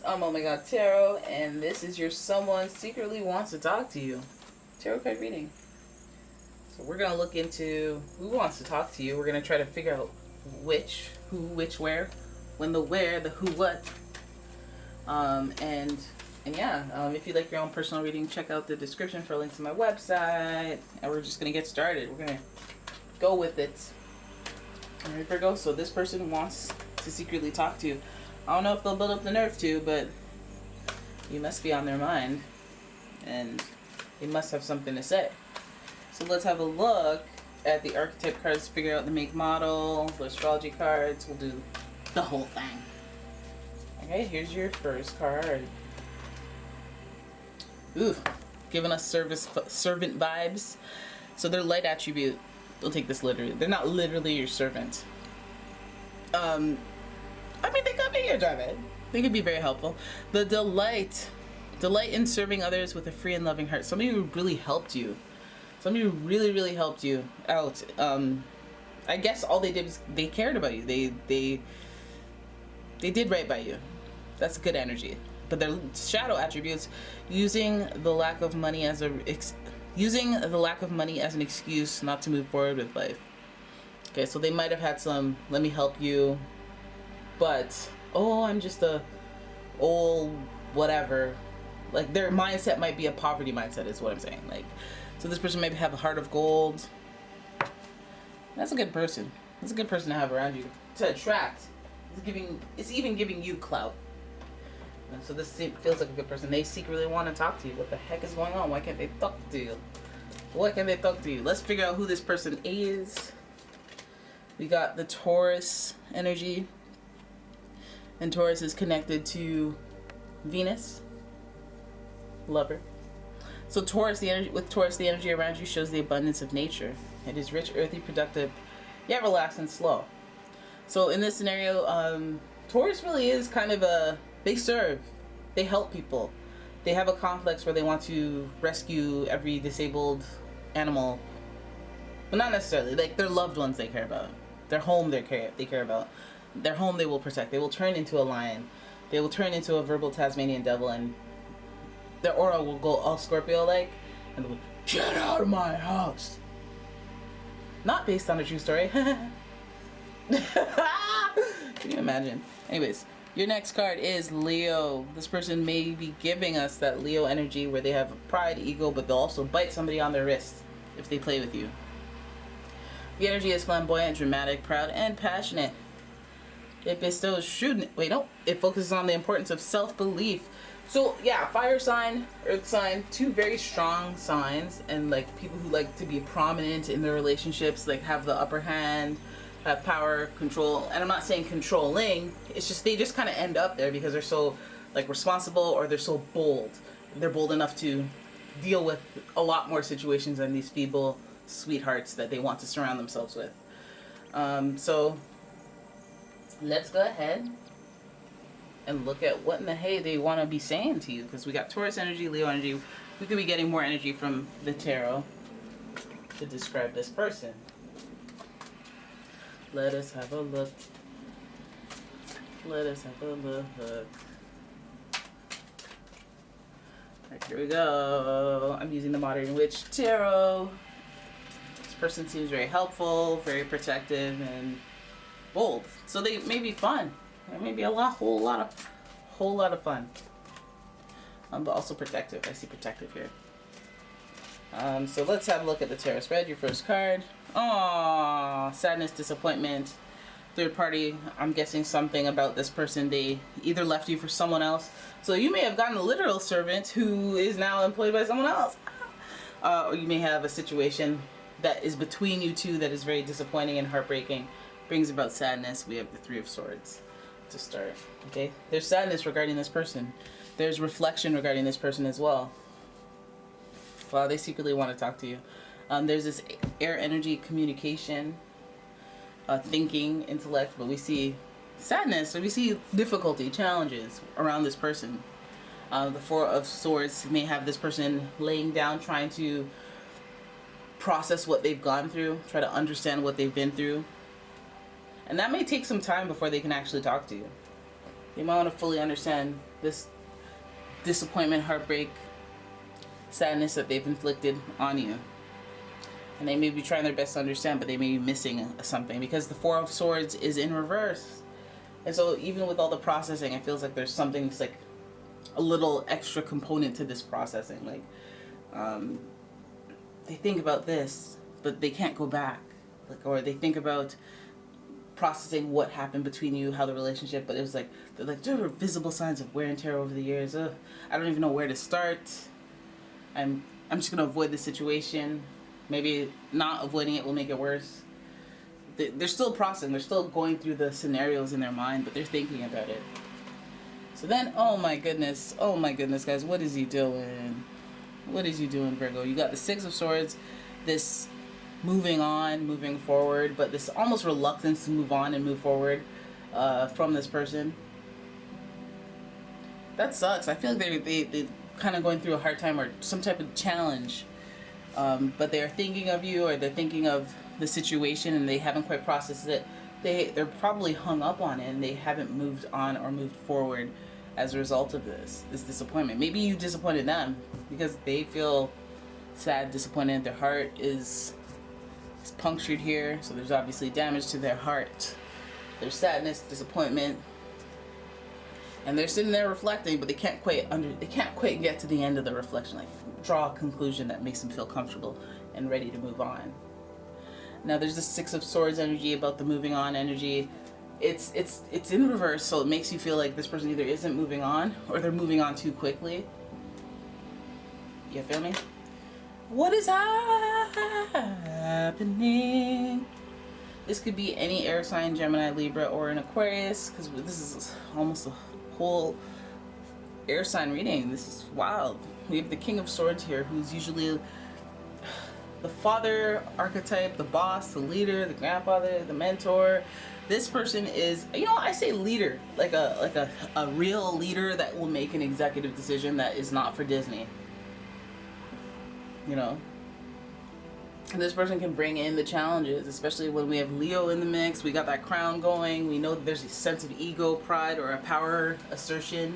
umomgtarot, and this is your someone secretly wants to talk to you tarot card reading. So we're gonna look into who wants to talk to you. We're gonna try to figure out which, who, which, where, when, the where, the who, what. And yeah, if you'd like your own personal reading, check out the description for a link to my website. And we're just gonna get started. We're gonna go with it. Alright, Virgo. So this person wants to secretly talk to you. I don't know if they'll build up the nerve to, but you must be on their mind, and they must have something to say. So let's have a look at the archetype cards, figure out the make, model, the astrology cards. We'll do the whole thing. Okay, here's your first card. Ooh, giving us servant vibes. So their light attribute, don't take this literally. They're not literally your servant. I mean, they could be your driver. They could be very helpful. The delight in serving others with a free and loving heart. Somebody who really helped you. Somebody who really helped you out. I guess all they did was they cared about you. They did right by you. That's good energy. But their shadow attributes, using the lack of money as an excuse not to move forward with life. Okay, so they might have had some let me help you, but I'm just a old whatever. Like their mindset might be a poverty mindset is what I'm saying. Like, so this person maybe have a heart of gold. That's a good person. That's a good person to have around you to attract. It's even giving you clout. And so this feels like a good person. They secretly want to talk to you. What the heck is going on? Why can't they talk to you? Why can't they talk to you? Let's figure out who this person is. We got the Taurus energy. And Taurus is connected to Venus. Lover. So Taurus, the energy around you shows the abundance of nature. It is rich, earthy, productive, yet relaxed and slow. So in this scenario, Taurus really is kind of they serve. They help people. They have a complex where they want to rescue every disabled animal. But not necessarily. Like their loved ones they care about. Their home they care about. Their home they will protect. They will turn into a lion. They will turn into a verbal Tasmanian devil, and their aura will go all Scorpio-like, and they'll be, get out of my house. Not based on a true story. Can you imagine? Anyways, your next card is Leo. This person may be giving us that Leo energy where they have a pride, ego, but they'll also bite somebody on their wrist if they play with you. The energy is flamboyant, dramatic, proud, and passionate. It bestows it focuses on the importance of self-belief. So yeah, fire sign, earth sign, two very strong signs, and like people who like to be prominent in their relationships, like have the upper hand, have power, control. And I'm not saying controlling, it's just they just kind of end up there because they're so like responsible, or they're so bold. They're bold enough to deal with a lot more situations than these feeble sweethearts that they want to surround themselves with. So let's go ahead and look at what in the hey they want to be saying to you, because we got Taurus energy, Leo energy. We could be getting more energy from the tarot to describe this person. Let us have a look. Let us have a look. Alright, here we go. I'm using the Modern Witch Tarot. This person seems very helpful, very protective, and bold. So they may be fun. There may be whole lot of fun. But also protective. I see protective here. So let's have a look at the tarot spread. Your first card. Aww, sadness, disappointment, third party. I'm guessing something about this person. They either left you for someone else. So you may have gotten a literal servant who is now employed by someone else. Or you may have a situation that is between you two that is very disappointing and heartbreaking. Brings about sadness. We have the Three of Swords to start. Okay, there's sadness regarding this person. There's reflection regarding this person as well. Wow, they secretly want to talk to you. There's this air energy, communication, thinking, intellect, but we see sadness, or we see difficulty, challenges around this person. The Four of Swords may have this person laying down, trying to process what they've gone through, try to understand what they've been through. And that may take some time before they can actually talk to you. They might want to fully understand this disappointment, heartbreak, sadness that they've inflicted on you. And they may be trying their best to understand, but they may be missing something, because the Four of Swords is in reverse. And so even with all the processing, it feels like there's something that's like a little extra component to this processing. Like, they think about this, but they can't go back. Like, or they think about processing what happened between you, how the relationship, but it was like, there were visible signs of wear and tear over the years. I don't even know where to start. I'm just gonna avoid the situation. Maybe not avoiding it will make it worse. They're still processing. They're still going through the scenarios in their mind, but they're thinking about it. So then, oh my goodness, guys, what is he doing? What is he doing, Virgo? You got the Six of Swords, this moving on, moving forward, but this almost reluctance to move on and move forward from this person. That sucks. I feel like they're kind of going through a hard time or some type of challenge. But they're thinking of you, or they're thinking of the situation, and they haven't quite processed it. They're probably hung up on it, and they haven't moved on or moved forward as a result of this disappointment. Maybe you disappointed them because they feel sad, disappointed. Their heart is punctured here, so there's obviously damage to their heart. There's sadness, disappointment, and they're sitting there reflecting, but they can't quite get to the end of the reflection, like draw a conclusion that makes them feel comfortable and ready to move on. Now there's the Six of Swords energy about the moving on energy. It's in reverse, so it makes you feel like this person either isn't moving on or they're moving on too quickly. You feel me? What is happening? This could be any air sign, Gemini, Libra, or an Aquarius, because this is almost a whole air sign reading. This is wild. We have the King of Swords here, who's usually the father archetype, the boss, the leader, the grandfather, the mentor. This person is, I say leader, like a real leader that will make an executive decision that is not for Disney. And this person can bring in the challenges, especially when we have Leo in the mix. We got that crown going. We know that there's a sense of ego, pride, or a power assertion.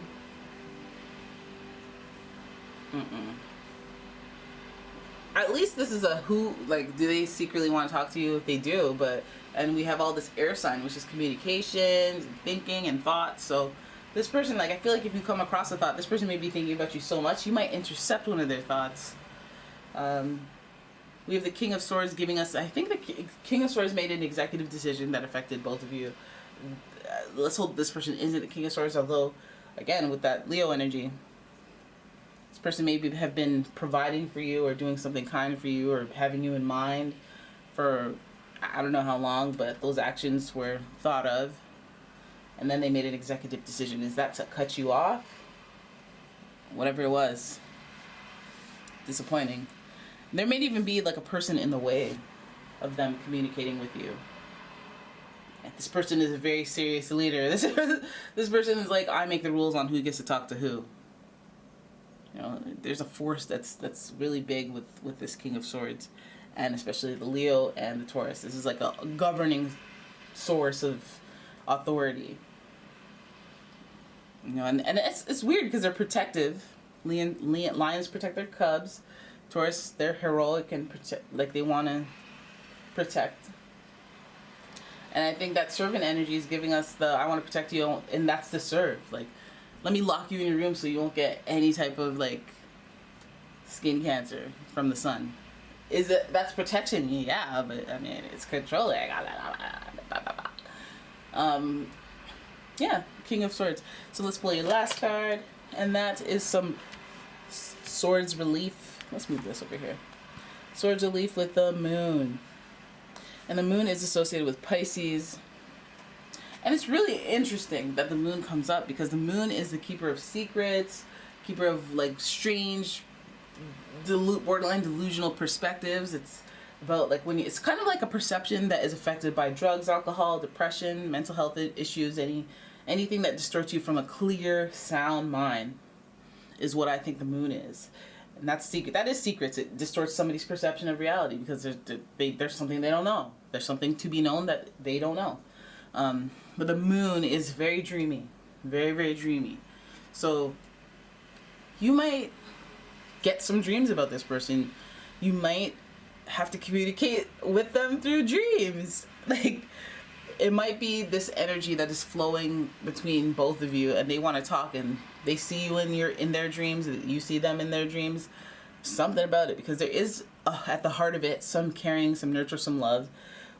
At least this is a who, like, do they secretly want to talk to you? They do, and we have all this air sign, which is communications, and thinking, and thoughts. So this person, like, I feel like if you come across a thought, this person may be thinking about you so much, you might intercept one of their thoughts. We have the King of Swords giving us, I think the King of Swords made an executive decision that affected both of you. Let's hope this person isn't the King of Swords, although, again, with that Leo energy, this person maybe have been providing for you or doing something kind for you or having you in mind for I don't know how long, but those actions were thought of, and then they made an executive decision. Is that to cut you off? Whatever it was. Disappointing. There may even be like a person in the way of them communicating with you. This person is a very serious leader. This person is like, I make the rules on who gets to talk to who. There's a force that's really big with this King of Swords, and especially the Leo and the Taurus. This is like a governing source of authority. And it's weird because they're protective. Lions protect their cubs. Taurus, they're heroic and they want to protect. And I think that servant energy is giving us the I want to protect you, and that's the serve. Like, let me lock you in your room so you won't get any type of like skin cancer from the sun. That's protection? Yeah, but I mean it's controlling. Yeah, King of Swords. So let's play your last card, and that is some Swords relief. Let's move this over here. Swords relief with the moon. And the moon is associated with Pisces. And it's really interesting that the moon comes up because the moon is the keeper of secrets, keeper of like strange, borderline delusional perspectives. It's about like it's kind of like a perception that is affected by drugs, alcohol, depression, mental health issues, anything that distorts you from a clear, sound mind is what I think the moon is. And that's secret. That is secrets. It distorts somebody's perception of reality because there's something they don't know. There's something to be known that they don't know. But the moon is very dreamy, Very, very dreamy. So you might get some dreams about this person. You might have to communicate with them through dreams. Like, it might be this energy that is flowing between both of you, and they want to talk, and they see you in their dreams, you see them in their dreams. Something about it, because there is at the heart of it some caring, some nurture, some love.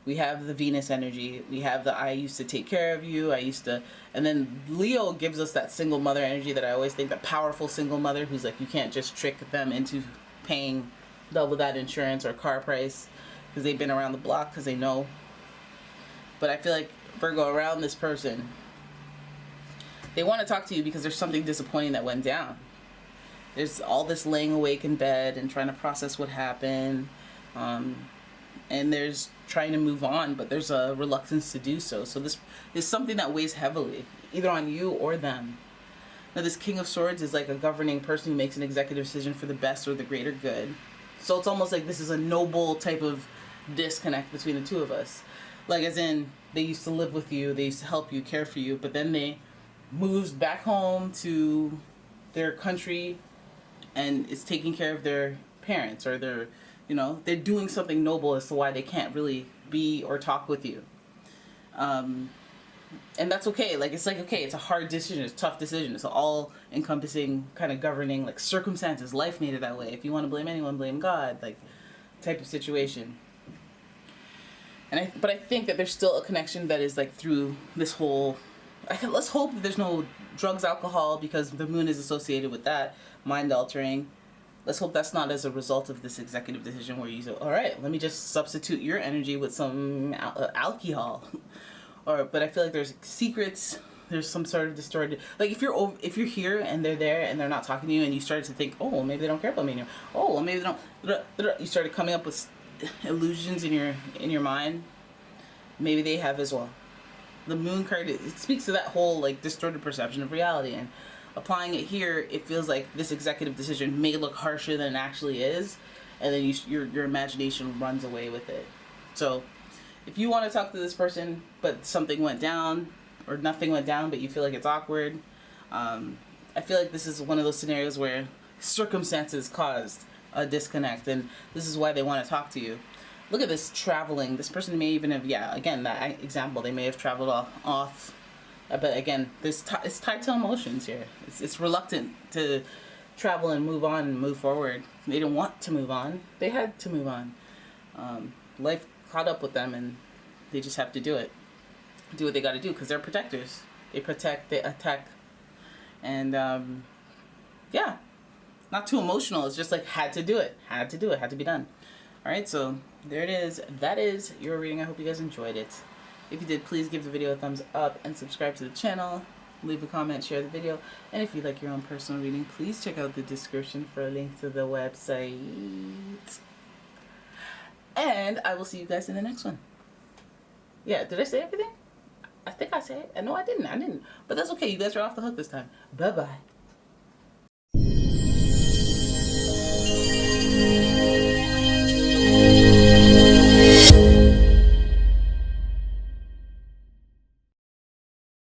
We have the Venus energy. We have the I used to take care of you. And then Leo gives us that single mother energy that I always think, the powerful single mother who's like, you can't just trick them into paying double that insurance or car price because they've been around the block, because they know. But I feel like, Virgo, around this person, they want to talk to you because there's something disappointing that went down. There's all this laying awake in bed and trying to process what happened. And there's trying to move on, but there's a reluctance to do so. So this is something that weighs heavily, either on you or them. Now, this King of Swords is like a governing person who makes an executive decision for the best or the greater good. So it's almost like this is a noble type of disconnect between the two of us. Like, as in, they used to live with you, they used to help you, care for you, but then they moved back home to their country and is taking care of their parents, or they're doing something noble as to why they can't really be or talk with you. And that's okay. Okay, it's a hard decision, it's a tough decision. It's an all-encompassing kind of governing, like, circumstances. Life made it that way. If you want to blame anyone, blame God, like, type of situation. But I think that there's still a connection that is, like, through this whole... let's hope that there's no drugs, alcohol, because the moon is associated with that, mind-altering. Let's hope that's not as a result of this executive decision where you say, all right, let me just substitute your energy with some alcohol. But I feel like there's secrets, there's some sort of distorted... Like, if you're here and they're there and they're not talking to you, and you started to think, oh, well, maybe they don't care about me anymore. Oh, well, maybe they don't... You started coming up with illusions in your mind. Maybe they have as well. The moon card, it speaks to that whole, like, distorted perception of reality, and applying it here, it feels like this executive decision may look harsher than it actually is, and then your imagination runs away with it. So if you want to talk to this person but something went down, or nothing went down but you feel like it's awkward, I feel like this is one of those scenarios where circumstances caused a disconnect, and this is why they want to talk to you. Look at this traveling. This person may even have, again, that example, they may have traveled off. But again, it's tied to emotions here. It's reluctant to travel and move on and move forward. They didn't want to move on. They had to move on. Life caught up with them, and they just have to do it. Do what they got to do, because they're protectors. They protect, they attack. And, not too emotional. It's just like, had to do it. Had to be done. All right, so there it is. That is your reading. I hope you guys enjoyed it. If you did, please give the video a thumbs up and subscribe to the channel. Leave a comment, share the video. And if you'd like your own personal reading, please check out the description for a link to the website. And I will see you guys in the next one. Yeah, did I say everything? I think I said it. No, I didn't. But that's okay. You guys are off the hook this time. Bye-bye.